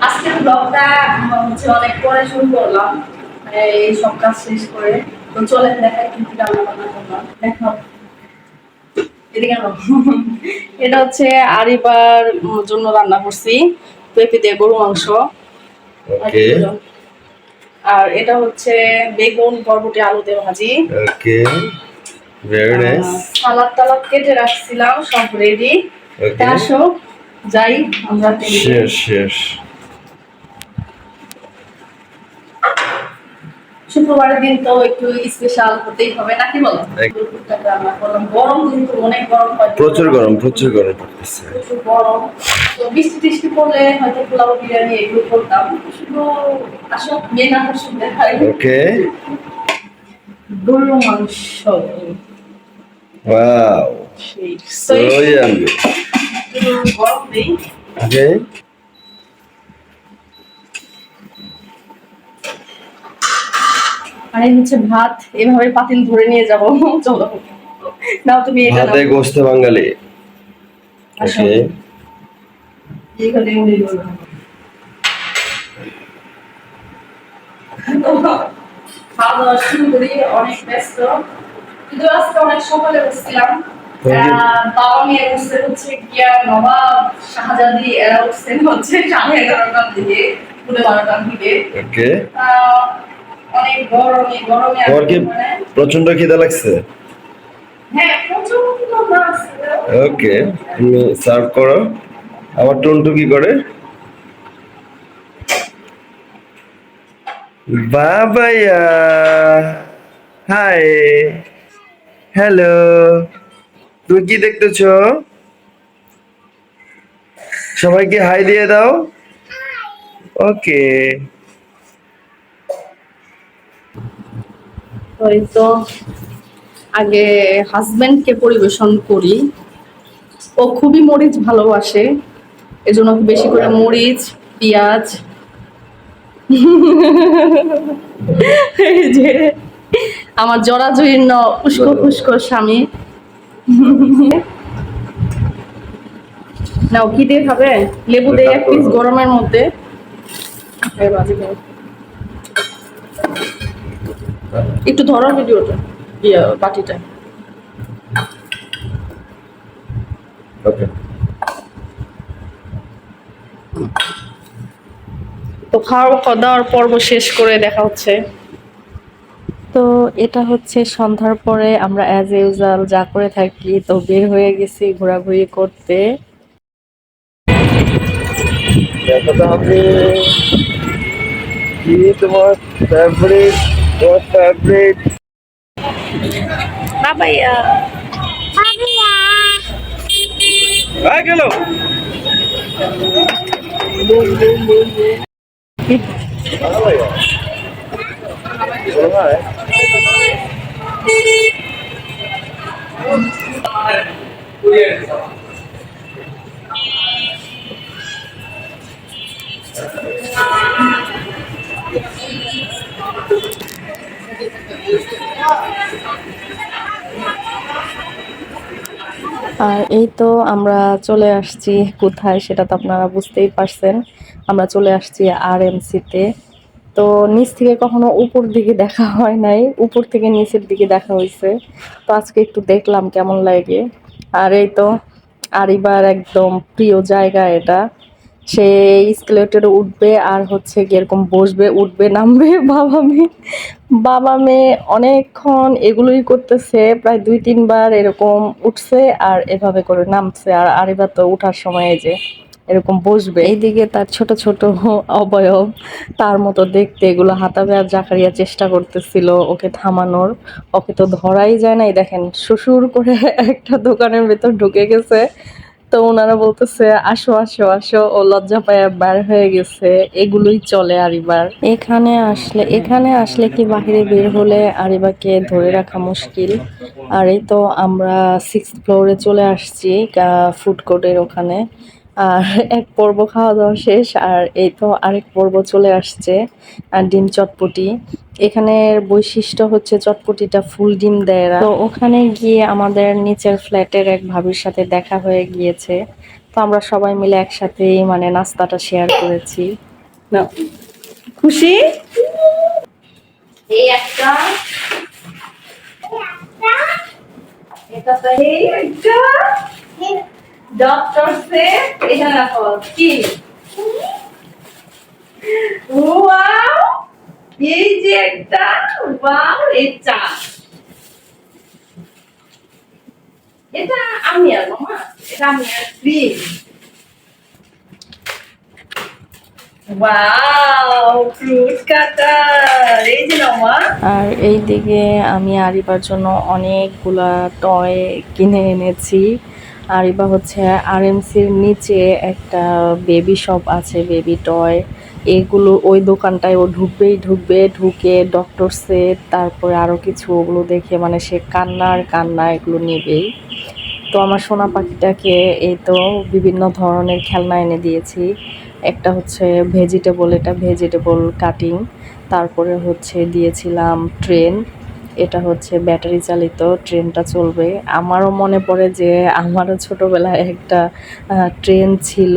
আজকের ব্লগটা হচ্ছে অনেক পরে শুরু করলাম, এই সব কাজ শেষ করে। তো চলেন দেখাই কি কি রান্না বান্না করলাম। দেখো এদিকে আনো। এটা হচ্ছে আরিবার জন্য রান্না করছি পেঁপে দিয়ে গরু মাংস। ওকে আর এটা হচ্ছে বেগুন বরবটি আলু দিয়ে ভাজি। Okay very nice. সালাদ টালাদ কেটে রাখছিলাম, সব রেডি। ওকে আসো যাই আমরা টেবিলে। শেষ শেষ। শুক্রবারের দিন তো একটু স্পেশাল হতেই হবে নাকি বলো? রান্না করলাম, গরম কিন্তু অনেক গরম হয়, প্রচুর গরম পড়তেছে। প্রচুর গরম। তো বৃষ্টি টিষ্টি পড়লে হয়তো পোলাও বিরিয়ানি এগুলো করতাম, শুধু আসো মেন আকর্ষণ দেখাই ওকে গরুর মাংস। Wow so yummy. গরম নেই। ওকে আর এই হচ্ছে ভাত, এভাবে পাতিল ধরে নিয়ে যাব। চলো নাও তুমি এটা ভাতে নাও। গোস্ত বাঙালি। আসো ওকে এইখানে উনি বলুন। খাওয়া দাওয়া শুরু করি, অনেক ব্যস্ত, কিন্তু আজকে অনেক সকালে বসছিলাম। বাবা মেয়ে উঠছে হচ্ছে গিয়া নবাব শাহজাদি, এরা উঠছেন হচ্ছে 11:30টার দিকে, 12টার দিকে। ওকে অনেক গরমে গরমে তোমার কি মানে প্রচন্ড খিদে লাগছে? হ্যাঁ প্রচুর গরম আছে। ওকে তুমি সার্ভ করো। আমার টুনটু কি করে? বাবাইয়া হাই হ্যালো, তুমি কি দেখতেছো? সবাইকে হাই দিয়ে দাও। ওকে ওই তো আগে হাজবেন্ডকে পরিবেশন করি, ও খুবই মরিচ ভালোবাসে, এজন্য ওকে বেশি করে মরিচ পেঁয়াজ। এই যে আমার জরাজীর্ণ উস্কো খুস্কো স্বামী। নাও কি দিয়ে খাবে? লেবু দিয়ে এক পিস গরমের মধ্যে। এই বাজি খাও। একটু ধরো ভিডিওটা, বাটিটা। ওকে তো খাওয়া দাওয়ার পর্ব শেষ করে দেখা হচ্ছে। তো এটা হচ্ছে সন্ধ্যার পরে আমরা অ্যাজ ইউজুয়াল যা করে থাকি, তো বের হয়ে গেছি ঘোরাঘুরি করতে। দেখাতে হবে কি তোমার ফেভারিট বাবাইয়া গেল। আর এই তো আমরা চলে আসছি কোথায় সেটা তো আপনারা বুঝতেই পারছেন। আমরা চলে আসছি RMC-তে। তো নিচ থেকে কখনো উপর দিকে দেখা হয় নাই, উপর থেকে নিচের দিকে দেখা হয়েছে। তো আজকে একটু দেখলাম কেমন লাগে। আর এই তো আরিবার একদম প্রিয় জায়গা এটা। সে স্কেলেটরে উঠবে আর হচ্ছে কি এরকম বসবে, উঠবে নামবে। বাবা মেয়ে অনেকক্ষণ এগুলোই করতেছে, প্রায় 2-3 বার এরকম উঠছে আর এভাবে করে নামছে। আর আরিবা তো উঠার সময় এই যে এরকম বসবে, এইদিকে তার ছোট ছোট অবয়ব তার মতো দেখতে, এগুলো হাতাবে। আর জাকারিয়া চেষ্টা করতেছিল ওকে থামানোর, ওকে তো ধরাই যায় নাই। দেখেন শ্বশুর করে একটা দোকানের ভেতর ঢুকে গেছে। তো ওনারা বলতেছে আসো আসো আসো, ও লজ্জা পায় বার হয়ে গেছে। এগুলোই চলে আরিবার। এখানে আসলে কি বাহিরে বের হলে আরিবাকে ধরে রাখা মুশকিল। আর এই তো আমরা 6th ফ্লোরে চলে আসছি, ফুড কোর্টের ওখানে। আর এক পর্ব খাওয়া দাওয়া শেষ, আর এই তো আরেক পর্ব চলে আসছে। আর ডিম চটপটি, এখানের বৈশিষ্ট্য হচ্ছে চটপটিটা ফুল ডিম দেয় এরা। তো ওখানে গিয়ে আমাদের নিচের ফ্ল্যাটের এক ভাবির সাথে দেখা হয়ে গিয়েছে। তো আমরা সবাই মিলে একসাথেই মানে নাস্তাটা শেয়ার করেছি। না খুশি এই একটা, এটা তো এই একটা ডক্টর সেট, এটা রাখো কি, ওয়াও, এই যে একটা, ওয়াও, এই চা, এটা আমি আর মামা, এটা আমি আর ক্রিম, ওয়াও, ফ্রুট কাটার, এই যে মামা। আর এইদিকে আমি আরিবার জন্য অনেকগুলা টয় কিনে এনেছি। আরিবা হচ্ছে আরএমসির নিচে একটা বেবি শপ আছে, বেবি টয়, এগুলো ওই দোকানটায় ও ঢুকবে, ঢুকে ডক্টর সেট তারপরে আরও কিছু ওগুলো দেখে মানে সে কান্না এগুলো নেবেই। তো আমার সোনা পাখিটাকে এই তো বিভিন্ন ধরনের খেলনা এনে দিয়েছি। একটা হচ্ছে ভেজিটেবল, এটা ভেজিটেবল কাটিং, তারপরে হচ্ছে দিয়েছিলাম ট্রেন, এটা হচ্ছে ব্যাটারি চালিত, ট্রেনটা চলবে। আমারও মনে পড়ে যে আমারও ছোটোবেলায় একটা ট্রেন ছিল।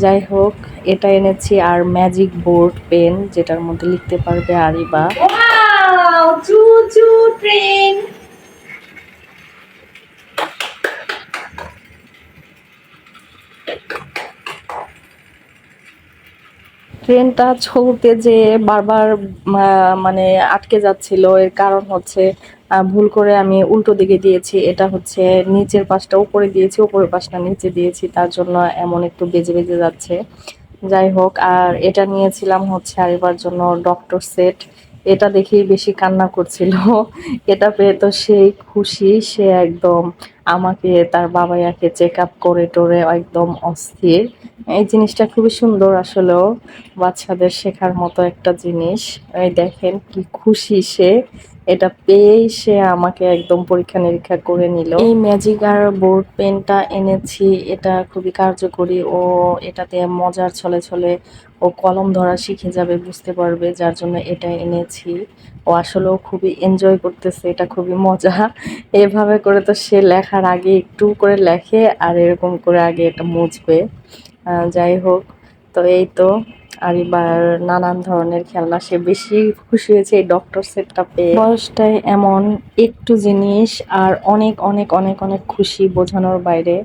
যাই হোক, এটা এনেছি, আর ম্যাজিক বোর্ড পেন যেটার মধ্যে লিখতে পারবে আরিবা। ওয়াও, চু চু ট্রেন। ট্রেনটা চলতে যে বারবার মানে আটকে যাচ্ছিল, এর কারণ হচ্ছে ভুল করে আমি উল্টো দিকে দিয়েছি, এটা হচ্ছে নিচের পাশটা উপরে দিয়েছি, উপরের পাশটা নিচে দিয়েছি, তার জন্য এমন একটু বেজে যাচ্ছে। যাই হোক, আর এটা নিয়েছিলাম হচ্ছে আরিবার জন্য ডক্টর সেট, এটা দেখেই বেশি কান্না করছিল। এটা পেয়ে তো সেই খুশি, সে একদম আমাকে তার বাবাইয়াকে চেক আপ করে টোরে একদম অস্থির। এই জিনিসটা খুবই সুন্দর আসলেও, বাচ্চাদের শেখার মতো একটা জিনিস। এই দেখেন কি খুশি সে, এটা পেয়েই সে আমাকে একদম পরীক্ষা নিরীক্ষা করে নিল। এই ম্যাজিক আর বোর্ড পেনটা এনেছি, এটা খুবই কার্যকরী, ও এটাতে মজার ছলে ও কলম ধরা শিখে যাবে, বুঝতে পারবে, যার জন্য এটা এনেছি। ও আসলেও খুবই এনজয় করতেছে, এটা খুবই মজা। এভাবে করে তো সে লেখার আগে একটু করে লেখে, আর এরকম করে আগে এটা মুছবে। যাই হোক, তো এই তো আরিবার নানান ধরনের খেলনা, সে বেশি খুশি হয়েছে এই ডক্টর সেটটা পেয়ে। বয়সটায় এমন একটু জিনিস আর অনেক অনেক অনেক অনেক খুশি বোঝানোর বাইরে।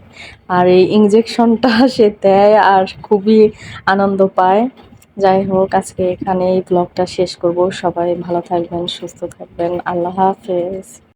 আর এই ইঞ্জেকশনটা সে দেয় আর খুবই আনন্দ পায়। যাই হোক, আজকে এখানে এই ব্লগটা শেষ করব। সবাই ভালো থাকবেন, সুস্থ থাকবেন, আল্লাহ হাফেজ।